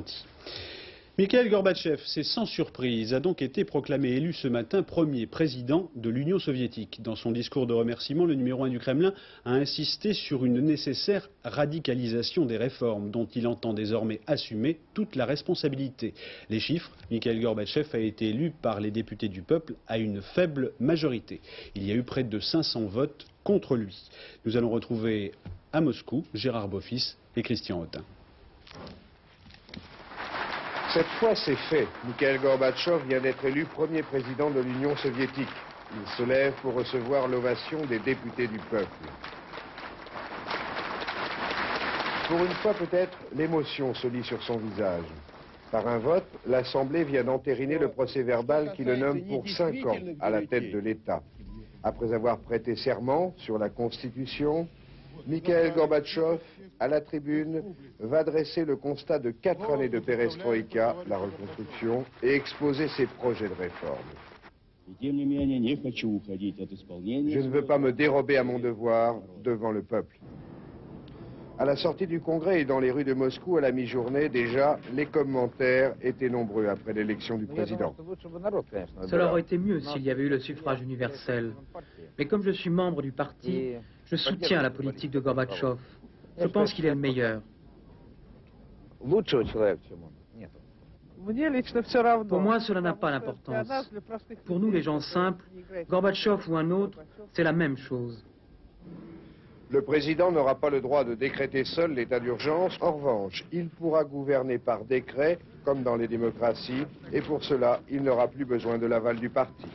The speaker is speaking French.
lundi. Mikhaïl Gorbatchev, c'est sans surprise, a donc été proclamé élu ce matin premier président de l'Union soviétique. Dans son discours de remerciement, le numéro 1 du Kremlin a insisté sur une nécessaire radicalisation des réformes dont il entend désormais assumer toute la responsabilité. Les chiffres, Mikhaïl Gorbatchev a été élu par les députés du peuple à une faible majorité. Il y a eu près de 500 votes contre lui. Nous allons retrouver à Moscou Gérard Beaufils et Christian Autain. Cette fois, c'est fait. Mikhaïl Gorbatchev vient d'être élu premier président de l'Union soviétique. Il se lève pour recevoir l'ovation des députés du peuple. Pour une fois peut-être, l'émotion se lit sur son visage. Par un vote, l'Assemblée vient d'entériner le procès-verbal qui le nomme pour 5 ans à la tête de l'État. Après avoir prêté serment sur la Constitution, Mikhaïl Gorbatchev, à la tribune, va dresser le constat de 4 années de perestroïka, la reconstruction, et exposer ses projets de réforme. Je ne veux pas me dérober à mon devoir devant le peuple. À la sortie du Congrès et dans les rues de Moscou à la mi-journée, déjà, les commentaires étaient nombreux après l'élection du président. Cela aurait été mieux s'il y avait eu le suffrage universel. Mais comme je suis membre du parti, je soutiens la politique de Gorbatchev. Je pense qu'il est le meilleur. Pour moi, cela n'a pas d'importance. Pour nous, les gens simples, Gorbatchev ou un autre, c'est la même chose. Le président n'aura pas le droit de décréter seul l'état d'urgence. En revanche, il pourra gouverner par décret, comme dans les démocraties, et pour cela, il n'aura plus besoin de l'aval du parti.